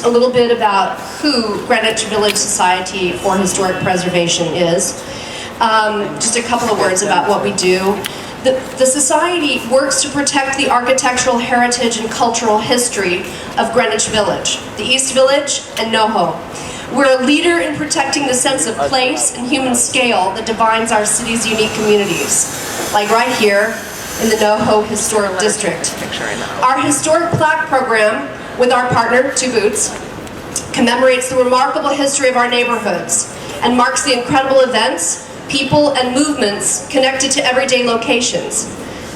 a little bit about who Greenwich Village Society for Historic Preservation is. Just a couple of words about what we do. The Society works to protect the architectural heritage and cultural history of Greenwich Village, the East Village, and NoHo. We're a leader in protecting the sense of place and human scale that defines our city's unique communities, like right here in the NoHo Historic District. Our historic plaque program with our partner, Two Boots, commemorates the remarkable history of our neighborhoods and marks the incredible events, people, and movements connected to everyday locations.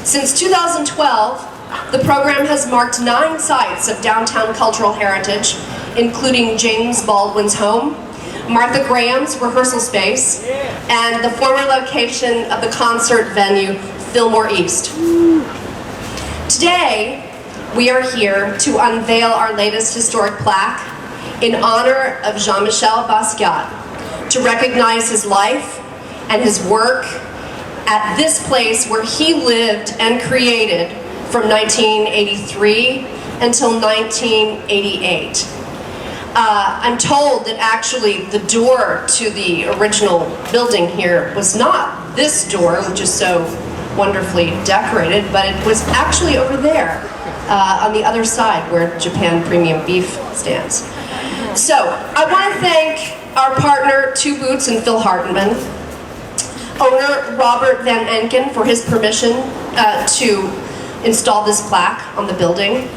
Since 2012, the program has marked 9 sites of downtown cultural heritage, including James Baldwin's home, Martha Graham's rehearsal space, and the former location of the concert venue, Fillmore East. Today, we are here to unveil our latest historic plaque in honor of Jean-Michel Basquiat, to recognize his life and his work at this place where he lived and created from 1983 until 1988. I'm told that actually the door to the original building here was not this door, which is so wonderfully decorated, but it was actually over there on the other side where Japan Premium Beef stands. So I want to thank our partner Two Boots and Phil Hartman, owner Robert Van Enken for his permission to install this plaque on the building,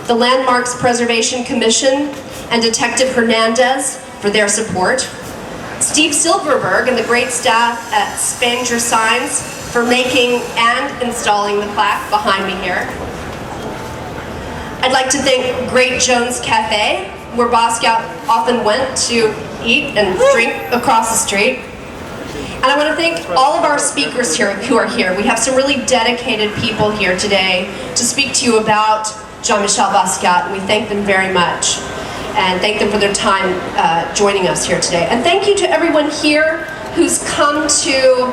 the Landmarks Preservation Commission and Detective Hernandez for their support, Steve Silverberg and the great staff at Spanger Signs for making and installing the plaque behind me here. I'd like to thank Great Jones Cafe, where Basquiat often went to eat and drink across the street. And I want to thank all of our speakers here who are here. We have some really dedicated people here today to speak to you about Jean-Michel Basquiat, and we thank them very much. And thank them for their time joining us here today. And thank you to everyone here who's come to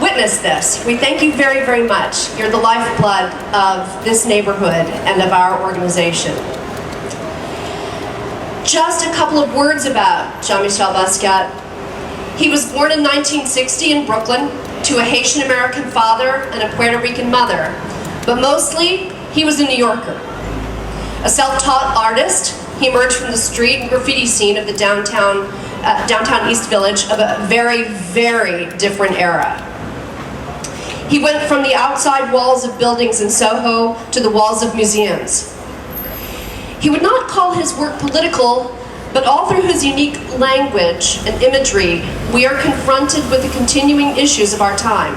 witness this. We thank you very, very much. You're the lifeblood of this neighborhood and of our organization. Just a couple of words about Jean-Michel Basquiat. He was born in 1960 in Brooklyn to a Haitian American father and a Puerto Rican mother, but mostly he was a New Yorker. A self-taught artist, he emerged from the street and graffiti scene of the downtown East Village of a very, very different era. He went from the outside walls of buildings in Soho to the walls of museums. He would not call his work political, but all through his unique language and imagery, we are confronted with the continuing issues of our time: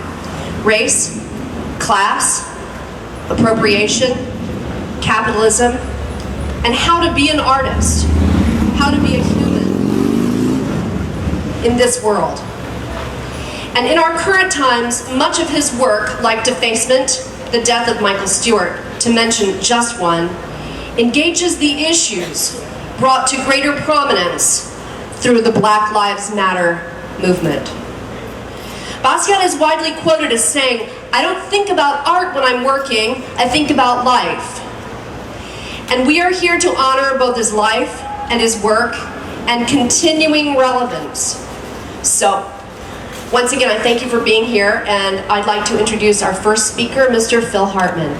race, class, appropriation, capitalism, and how to be an artist, how to be a human in this world. And in our current times, much of his work, like Defacement, the death of Michael Stewart, to mention just one, engages the issues brought to greater prominence through the Black Lives Matter movement. Basquiat is widely quoted as saying, "I don't think about art when I'm working, I think about life." And we are here to honor both his life and his work and continuing relevance. So, once again, I thank you for being here, and I'd like to introduce our first speaker, Mr. Phil Hartman.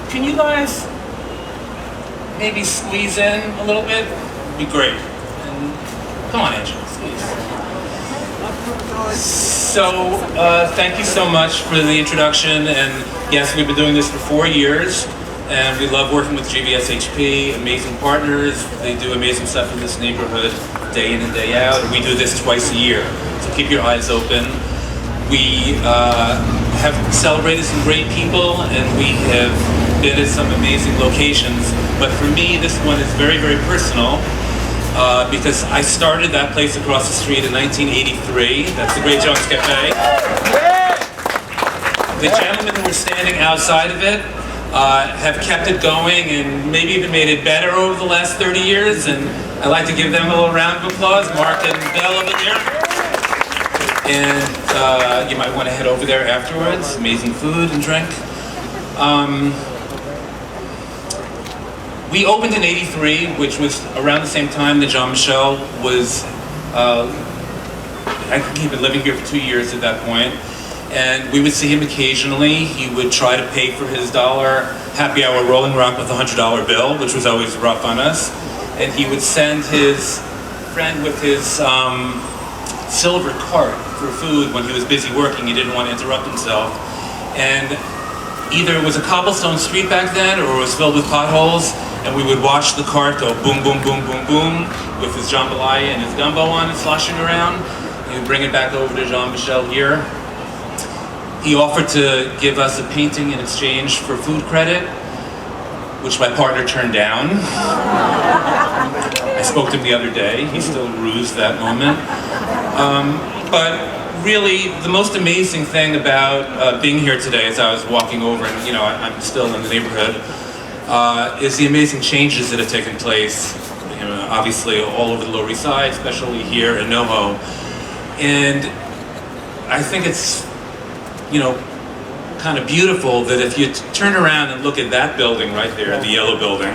Can you guys maybe squeeze in a little bit? It'd be great. And come on, Angela, squeeze. So, thank you so much for the introduction. And yes, we've been doing this for 4 years, and we love working with GVSHP, amazing partners. They do amazing stuff in this neighborhood day in and day out. We do this twice a year, so keep your eyes open. We have celebrated some great people, and we have been at some amazing locations. But for me, this one is very, very personal because I started that place across the street in 1983. That's the Great Jones Cafe. The gentlemen who were standing outside of it have kept it going and maybe even made it better over the last 30 years. And I'd like to give them a little round of applause. Mark and Bell over there. and you might want to head over there afterwards. Amazing food and drink. We opened in '83, which was around the same time that Jean-Michel was, I think he'd been living here for 2 years at that point. And we would see him occasionally. He would try to pay for his $1 happy hour Rolling Rock with a $100 bill, which was always rough on us. And he would send his friend with his silver cart for food when he was busy working. He didn't want to interrupt himself. And either it was a cobblestone street back then, or it was filled with potholes, and we would watch the cart go boom, boom, boom, boom, boom, with his jambalaya and his gumbo on it sloshing around. He would bring it back over to Jean-Michel here. He offered to give us a painting in exchange for food credit, which my partner turned down. I spoke to him the other day. He still rused that moment. But really, the most amazing thing about being here today, as I was walking over, and I'm still in the neighborhood, is the amazing changes that have taken place. Obviously, all over the Lower East Side, especially here in NoHo. And I think it's kind of beautiful that if you turn around and look at that building right there, the yellow building,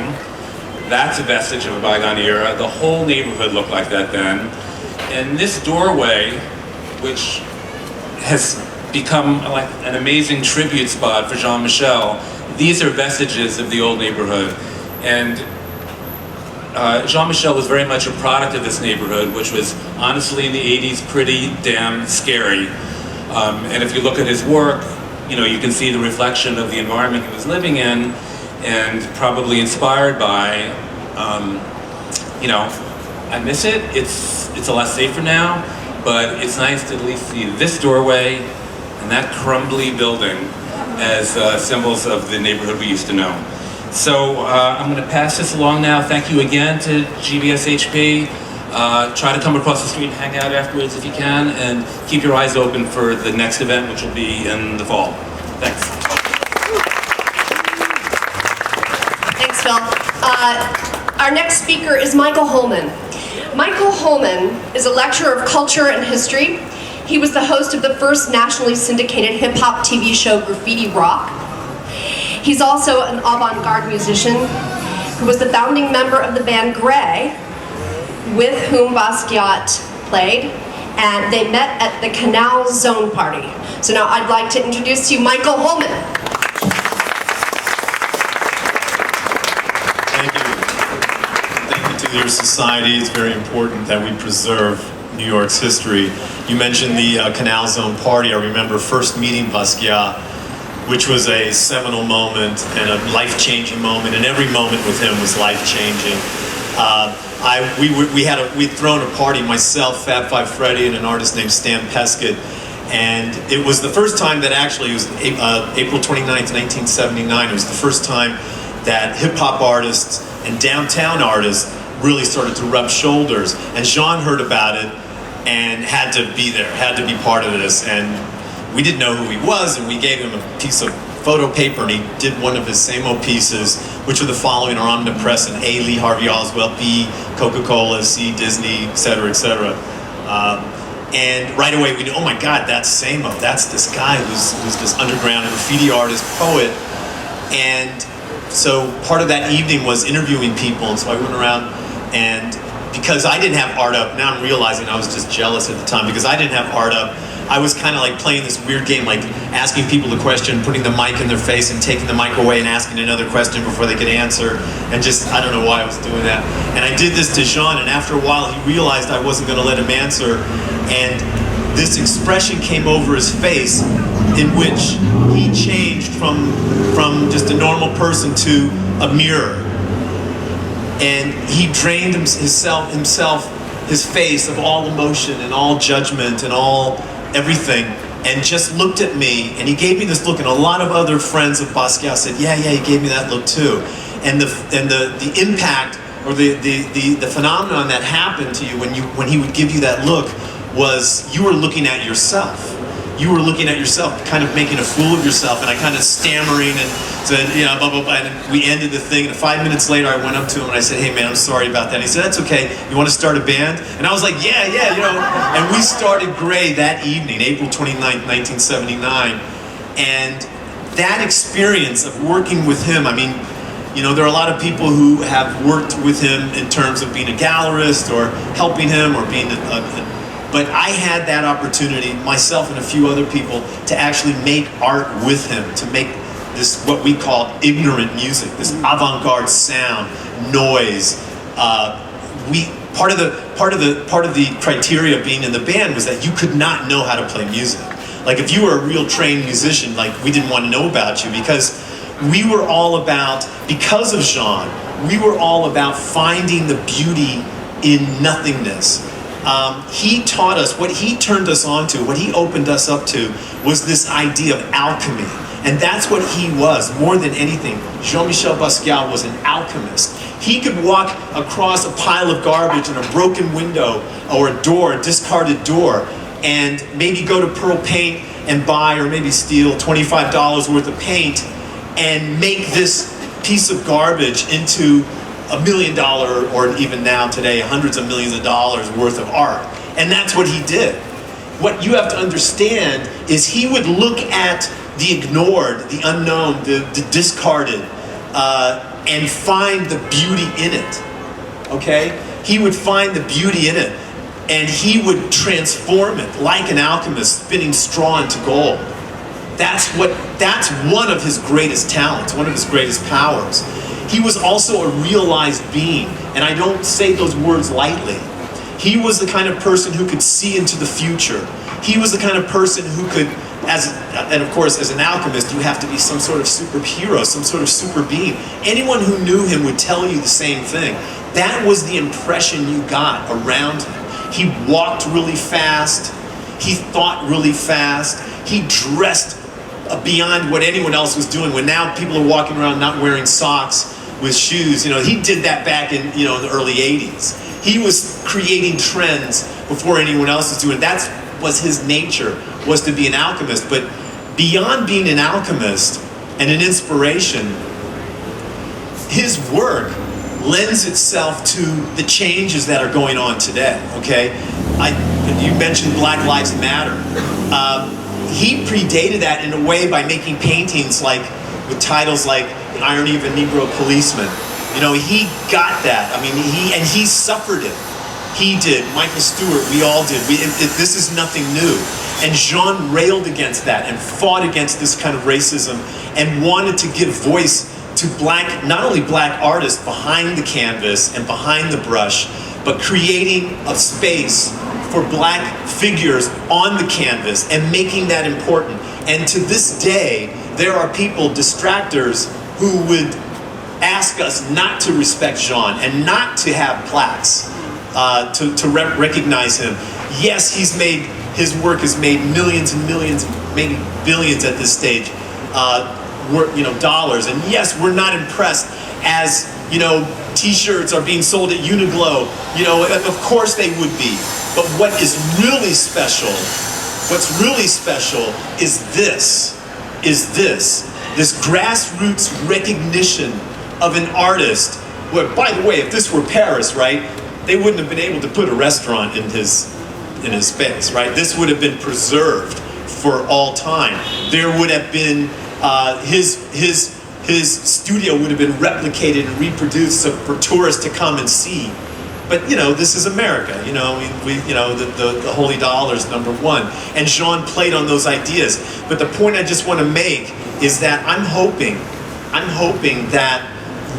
that's a vestige of a bygone era. The whole neighborhood looked like that then. And this doorway, which has become like an amazing tribute spot for Jean-Michel, these are vestiges of the old neighborhood. And Jean-Michel was very much a product of this neighborhood, which was honestly in the 80s pretty damn scary. And if you look at his work, you can see the reflection of the environment he was living in, and probably inspired by, I miss it. It's a lot safer now, but it's nice to at least see this doorway and that crumbly building as symbols of the neighborhood we used to know. So I'm going to pass this along now. Thank you again to GVSHP. Try to come across the street and hang out afterwards if you can, and keep your eyes open for the next event, which will be in the fall. Thanks. Thanks, Phil. Our next speaker is Michael Holman. Michael Holman is a lecturer of culture and history. He was the host of the first nationally syndicated hip-hop TV show, Graffiti Rock. He's also an avant-garde musician who was the founding member of the band Grey, with whom Basquiat played, and they met at the Canal Zone party. So now I'd like to introduce to you Michael Holman. Thank you. Thank you to your society. It's very important that we preserve New York's history. You mentioned the Canal Zone party. I remember first meeting Basquiat, which was a seminal moment and a life-changing moment, and every moment with him was life-changing. We'd thrown a party, myself, Fab Five Freddy, and an artist named Stan Pescott, and it was the first time that actually, it was April 29th, 1979, it was the first time that hip-hop artists and downtown artists really started to rub shoulders, and Jean heard about it and had to be there, had to be part of this, and we didn't know who he was, and we gave him a piece of photo paper, and he did one of his same-old pieces, which were the following are omnipresent: A. Lee Harvey Oswald, B. Coca-Cola, C. Disney, etc., etc. And right away we knew, oh my God, that's Samo. That's this guy who's this underground graffiti artist, poet. And so part of that evening was interviewing people, and so I went around, and because I didn't have art up, now I'm realizing I was just jealous at the time, because I didn't have art up, I was kind of like playing this weird game, like asking people a question, putting the mic in their face and taking the mic away and asking another question before they could answer, and just, I don't know why I was doing that. And I did this to Jean, and after a while he realized I wasn't going to let him answer, and this expression came over his face in which he changed from just a normal person to a mirror. And he drained himself, his face, of all emotion and all judgment and all everything, and just looked at me, and he gave me this look, and a lot of other friends of Basquiat said, yeah, he gave me that look too. And the impact, or the phenomenon that happened to you when he would give you that look, was you were looking at yourself. you were looking at yourself, kind of making a fool of yourself, and I kind of stammering and said, you know, blah, blah, blah, and we ended the thing, and 5 minutes later I went up to him and I said, hey man, I'm sorry about that. And he said, that's okay, you want to start a band? And I was like, yeah, you know, and we started Gray that evening, April 29th, 1979, and that experience of working with him, I mean, you know, there are a lot of people who have worked with him in terms of being a gallerist or helping him or being but I had that opportunity, myself and a few other people, to actually make art with him, to make this, what we call ignorant music, this avant-garde sound, noise. Part of the criteria of being in the band was that you could not know how to play music. Like if you were a real trained musician, like we didn't want to know about you, because we were all about, because of Jean, we were all about finding the beauty in nothingness. He taught us, what he turned us on to, what he opened us up to, was this idea of alchemy. And that's what he was, more than anything. Jean-Michel Basquiat was an alchemist. He could walk across a pile of garbage and a broken window or a door, a discarded door, and maybe go to Pearl Paint and buy, or maybe steal, $25 worth of paint and make this piece of garbage into $1 million, or even now today, hundreds of millions of dollars worth of art. And that's what he did. What you have to understand is he would look at the ignored, the unknown, the discarded, and find the beauty in it, okay? He would find the beauty in it, and he would transform it like an alchemist spinning straw into gold. That's one of his greatest talents, one of his greatest powers. He was also a realized being, and I don't say those words lightly. He was the kind of person who could see into the future. He was the kind of person who could, and of course as an alchemist you have to be some sort of superhero, some sort of super being. Anyone who knew him would tell you the same thing. That was the impression you got around him. He walked really fast, he thought really fast, he dressed beyond what anyone else was doing. When now people are walking around not wearing socks with shoes, you know, he did that back in, you know, the early 80s. He was creating trends before anyone else was doing it. That was his nature, was to be an alchemist. But beyond being an alchemist and an inspiration, his work lends itself to the changes that are going on today, okay? You mentioned Black Lives Matter. He predated that in a way by making paintings like, with titles like The Irony of a Negro Policeman. You know, he got that. I mean, he suffered it. He did. Michael Stewart, we all did. This is nothing new. And Jean railed against that and fought against this kind of racism and wanted to give voice to not only black artists behind the canvas and behind the brush, but creating a space for black figures on the canvas and making that important. And to this day, there are people, distractors, who would ask us not to respect Jean and not to have plaques to recognize him. Yes, his work has made millions and millions, maybe billions at this stage, dollars. And yes, we're not impressed as, you know, t-shirts are being sold at Uniqlo. You know, of course they would be. But what is really special, what's really special is this grassroots recognition of an artist. Where, by the way, if this were Paris, right, they wouldn't have been able to put a restaurant in his space, right? This would have been preserved for all time. There would have been his studio would have been replicated and reproduced so for tourists to come and see. But you know, this is America. You know, the holy dollar is number one, and Jean played on those ideas. But the point I just want to make is that I'm hoping that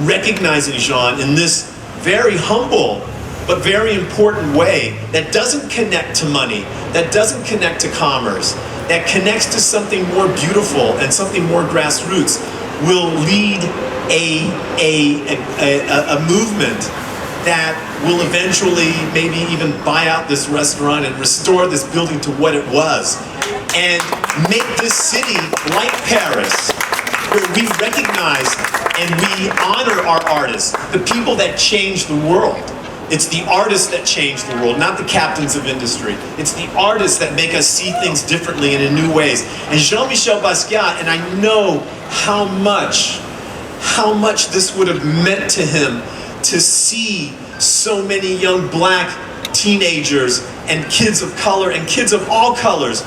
recognizing Jean in this very humble but very important way that doesn't connect to money, that doesn't connect to commerce, that connects to something more beautiful and something more grassroots, will lead a movement that will eventually maybe even buy out this restaurant and restore this building to what it was, and make this city like Paris, where we recognize and we honor our artists, the people that change the world. It's the artists that change the world, not the captains of industry. It's the artists that make us see things differently and in new ways. And Jean-Michel Basquiat, and I know how much this would have meant to him to see so many young black teenagers and kids of color and kids of all colors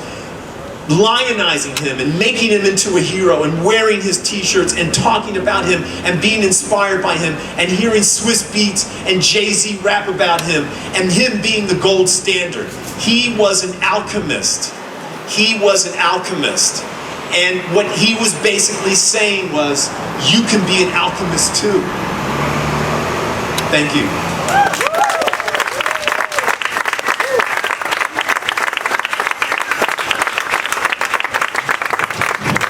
lionizing him and making him into a hero and wearing his t-shirts and talking about him and being inspired by him and hearing Swiss Beats and Jay-Z rap about him and him being the gold standard. He was an alchemist. He was an alchemist. And what he was basically saying was, you can be an alchemist too. Thank you.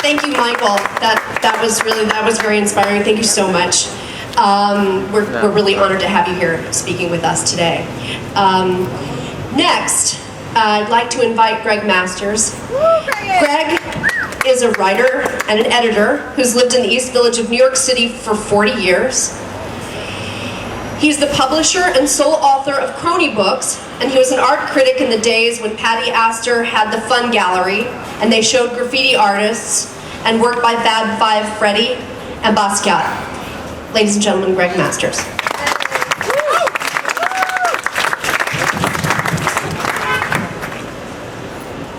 Thank you, Michael. That was very inspiring. Thank you so much. We're really honored to have you here speaking with us today. Next, I'd like to invite Greg Masters. Greg is a writer and an editor who's lived in the East Village of New York City for 40 years. He's the publisher and sole author of Crony Books, and he was an art critic in the days when Patty Astor had the Fun Gallery, and they showed graffiti artists and work by Fab Five Freddy and Basquiat. Ladies and gentlemen, Greg Masters.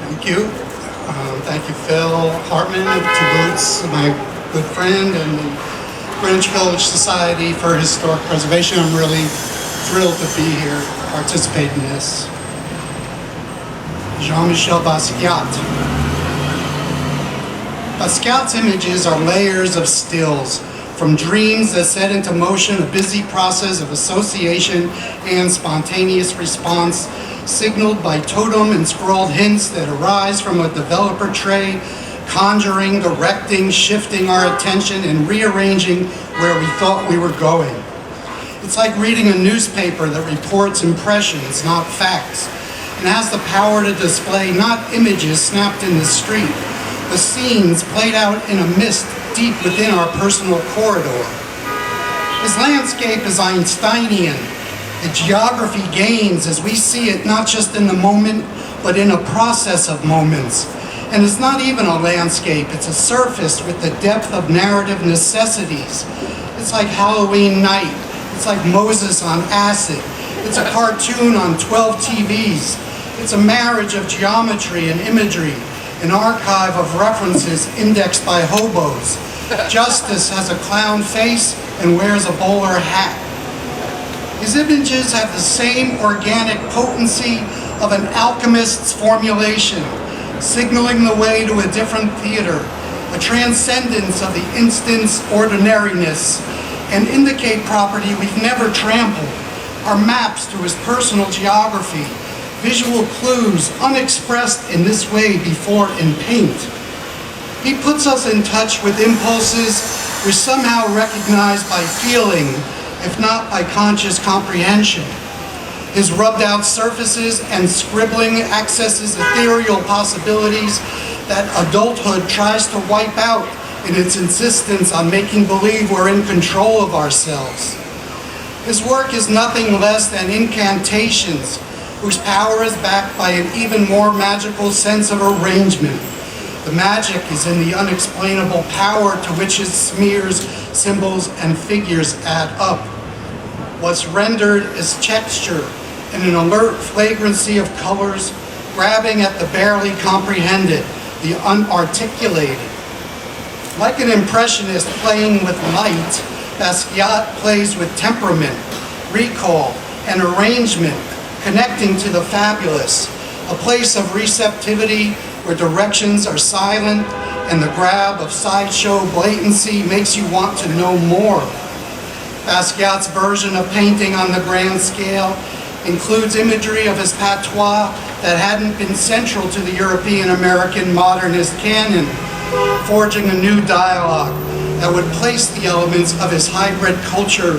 Thank you. Thank you, Phil Hartman of Two Boots, my good friend, and the Greenwich Village Society for Historic Preservation. I'm really thrilled to be here, participate in this. Jean-Michel Basquiat. Basquiat's images are layers of stills, from dreams that set into motion a busy process of association and spontaneous response, signaled by totem and scrawled hints that arise from a developer tray, conjuring, directing, shifting our attention, and rearranging where we thought we were going. It's like reading a newspaper that reports impressions, not facts, and has the power to display not images snapped in the street, but scenes played out in a mist deep within our personal corridor. His landscape is Einsteinian. The geography gains as we see it, not just in the moment, but in a process of moments. And it's not even a landscape, it's a surface with the depth of narrative necessities. It's like Halloween night. It's like Moses on acid. It's a cartoon on 12 TVs. It's a marriage of geometry and imagery, an archive of references indexed by hobos. Justice has a clown face and wears a bowler hat. His images have the same organic potency of an alchemist's formulation, signaling the way to a different theater, a transcendence of the instant's ordinariness, and indicate property we've never trampled, our maps to his personal geography, visual clues unexpressed in this way before in paint. He puts us in touch with impulses we're somehow recognized by feeling, if not by conscious comprehension. His rubbed out surfaces and scribbling accesses ethereal possibilities that adulthood tries to wipe out in its insistence on making believe we're in control of ourselves. His work is nothing less than incantations whose power is backed by an even more magical sense of arrangement. The magic is in the unexplainable power to which his smears, symbols, and figures add up. What's rendered is texture in an alert flagrancy of colors, grabbing at the barely comprehended, the unarticulated. Like an impressionist playing with light, Basquiat plays with temperament, recall, and arrangement, connecting to the fabulous, a place of receptivity where directions are silent and the grab of sideshow blatancy makes you want to know more. Basquiat's version of painting on the grand scale includes imagery of his patois that hadn't been central to the European-American modernist canon, forging a new dialogue that would place the elements of his hybrid culture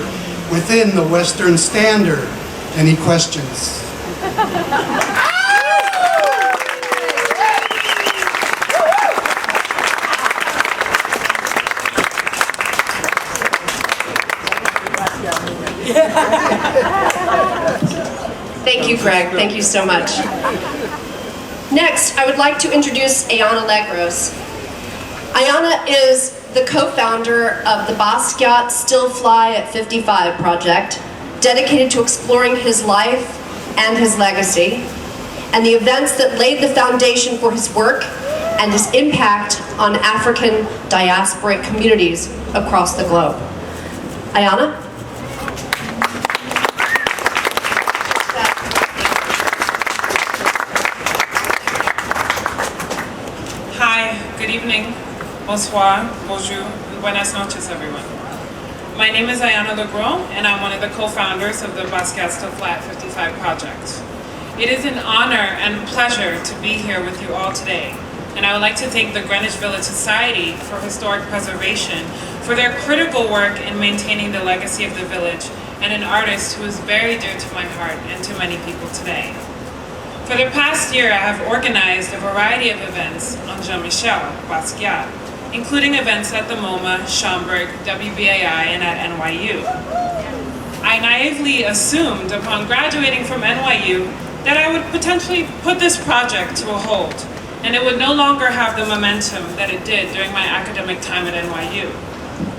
within the Western standard. Any questions? Thank you, Greg. Thank you so much. Next, I would like to introduce Ayana Legros. Ayana is the co-founder of the Basquiat Still Fly at 55 project, dedicated to exploring his life and his legacy, and the events that laid the foundation for his work and his impact on African diasporic communities across the globe. Ayana? Hi, good evening, bonsoir, bonjour, buenas noches, everyone. My name is Ayana Legros, and I'm one of the co-founders of the Basquiat Still Fly at 55 project. It is an honor and pleasure to be here with you all today, and I would like to thank the Greenwich Village Society for Historic Preservation for their critical work in maintaining the legacy of the village, and an artist who is very dear to my heart and to many people today. For the past year, I have organized a variety of events on Jean-Michel Basquiat, including events at the MoMA, Schaumburg, WBAI, and at NYU. I naively assumed upon graduating from NYU that I would potentially put this project to a halt, and it would no longer have the momentum that it did during my academic time at NYU.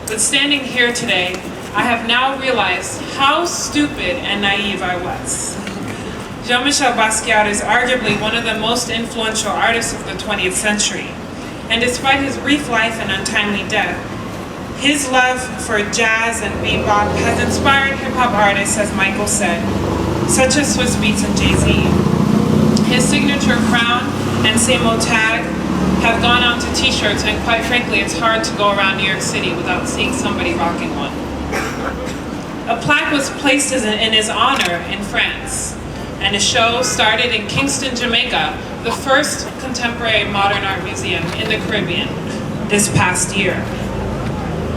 But standing here today, I have now realized how stupid and naive I was. Jean-Michel Basquiat is arguably one of the most influential artists of the 20th century. And despite his brief life and untimely death, his love for jazz and bebop has inspired hip-hop artists, as Michael said, such as Swiss Beats and Jay-Z. His signature crown and same-old tag have gone onto t-shirts, and quite frankly, it's hard to go around New York City without seeing somebody rocking one. A plaque was placed in his honor in France, and a show started in Kingston, Jamaica, the first contemporary modern art museum in the Caribbean, this past year.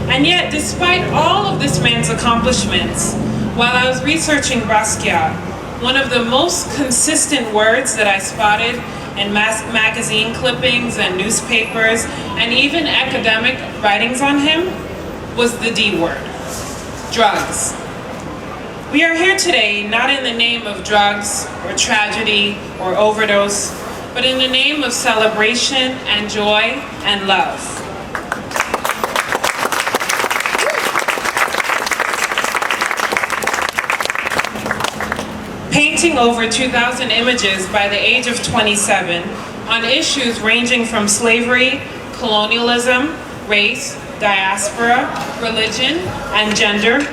And yet, despite all of this man's accomplishments, while I was researching Basquiat, one of the most consistent words that I spotted in magazine clippings and newspapers, and even academic writings on him, was the D word: drugs. We are here today not in the name of drugs or tragedy or overdose, but in the name of celebration and joy and love. Painting over 2,000 images by the age of 27 on issues ranging from slavery, colonialism, race, diaspora, religion, and gender,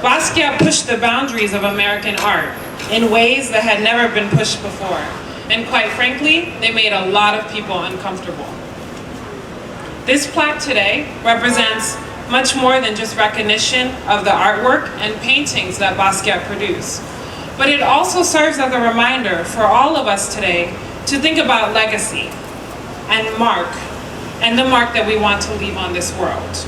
Basquiat pushed the boundaries of American art in ways that had never been pushed before. And quite frankly, they made a lot of people uncomfortable. This plaque today represents much more than just recognition of the artwork and paintings that Basquiat produced. But it also serves as a reminder for all of us today to think about legacy and the mark that we want to leave on this world.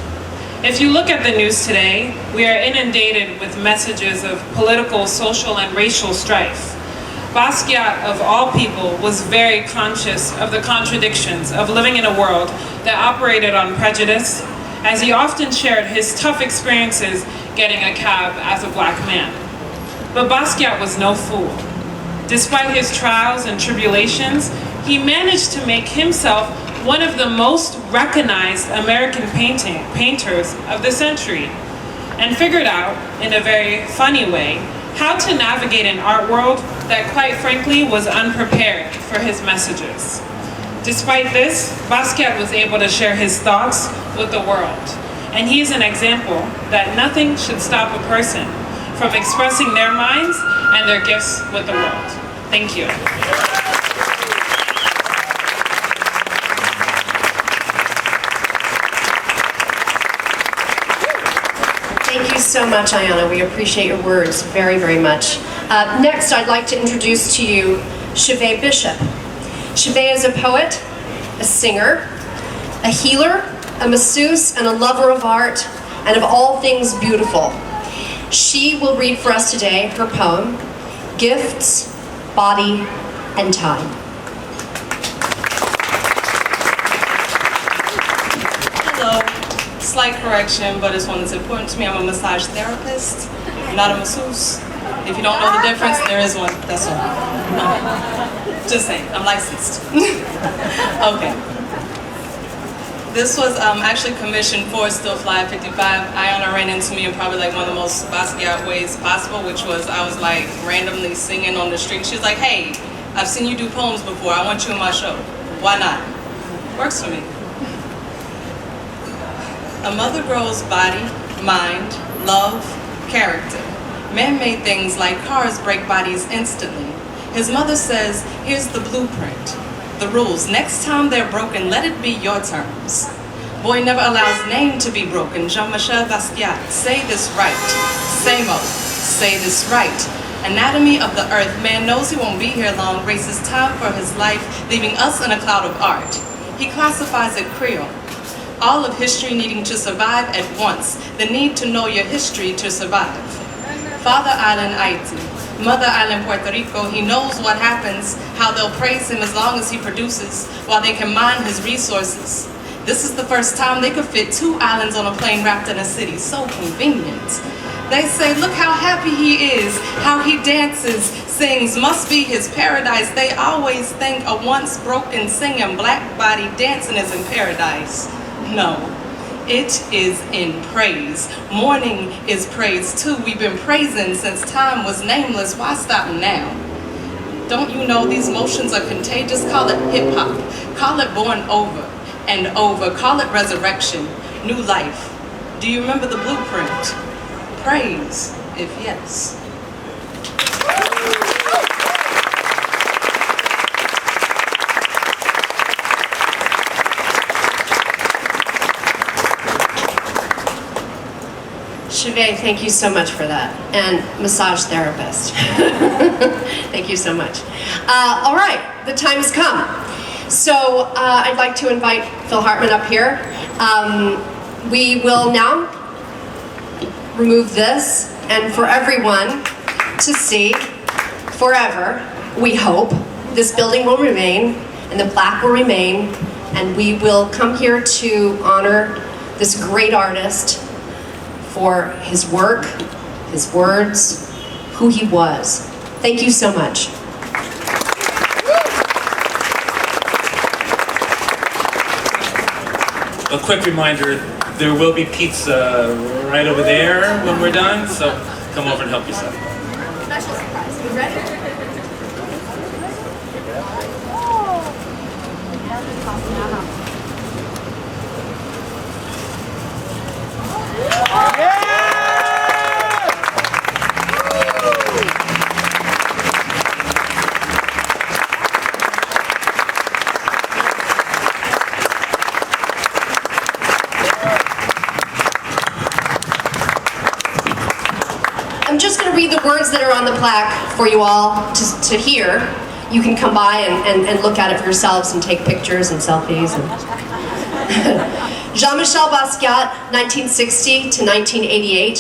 If you look at the news today, we are inundated with messages of political, social, and racial strife. Basquiat, of all people, was very conscious of the contradictions of living in a world that operated on prejudice, as he often shared his tough experiences getting a cab as a black man. But Basquiat was no fool. Despite his trials and tribulations, he managed to make himself one of the most recognized American painters of the century, and figured out, in a very funny way, how to navigate an art world that, quite frankly, was unprepared for his messages. Despite this, Basquiat was able to share his thoughts with the world, and he is an example that nothing should stop a person from expressing their minds and their gifts with the world. Thank you. Thank you so much, Ayana. We appreciate your words very, very much. Next, I'd like to introduce to you Chevée Bishop. Chevée is a poet, a singer, a healer, a masseuse, and a lover of art and of all things beautiful. She will read for us today her poem, Gifts, Body, and Time. Hello. slight correction, but it's one that's important to me. I'm a massage therapist, not a masseuse. If you don't know the difference, there is one. That's all. Just saying, I'm licensed. Okay. This was actually commissioned for Still Fly 55. Ayana ran into me in probably like one of the most Basquiat ways possible, which was I was like randomly singing on the street. She was like, hey, I've seen you do poems before. I want you in my show. Why not? Works for me. A mother grows body, mind, love, character. Man-made things like cars break bodies instantly. His mother says, here's the blueprint. The rules. Next time they're broken, let it be your terms. Boy never allows name to be broken. Jean-Michel Basquiat. Say this right. Same-o. Say this right. Anatomy of the earth. Man knows he won't be here long. Races time for his life, leaving us in a cloud of art. He classifies it Creole. All of history needing to survive at once. The need to know your history to survive. Father Island, Haiti. Mother Island, Puerto Rico, he knows what happens, how they'll praise him as long as he produces, while they can mine his resources. This is the first time they could fit 2 islands on a plane wrapped in a city. So convenient. They say, look how happy he is, how he dances, sings, must be his paradise. They always think a once broken singing black body dancing is in paradise. No. It is in praise. Mourning is praise too. We've been praising since time was nameless. Why stop now? Don't you know these motions are contagious? Call it hip hop. Call it born over and over. Call it resurrection, new life. Do you remember the blueprint? Praise, if yes. Chevy, thank you so much for that. And massage therapist. Thank you so much. All right, the time has come. So I'd like to invite Phil Hartman up here. We will now remove this, and for everyone to see forever, we hope, this building will remain, and the plaque will remain, and we will come here to honor this great artist for his work, his words, who he was. Thank you so much. A quick reminder, there will be pizza right over there when we're done, so come over and help yourself. Special surprise. You ready? I'm just going to read the words that are on the plaque for you all to hear. You can come by and look at it for yourselves and take pictures and selfies. Jean-Michel Basquiat, 1960 to 1988.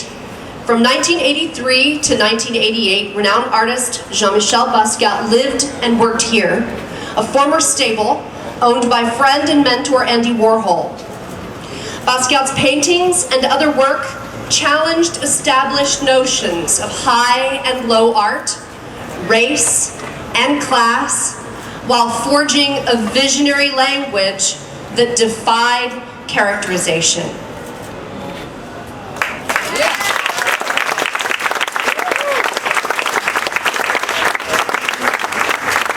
From 1983 to 1988, renowned artist Jean-Michel Basquiat lived and worked here, a former stable owned by friend and mentor Andy Warhol. Basquiat's paintings and other work challenged established notions of high and low art, race and class, while forging a visionary language that defied characterization.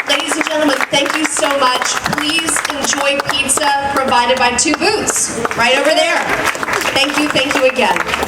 Ladies and gentlemen, thank you so much. Please enjoy pizza provided by Two Boots, right over there. Thank you again.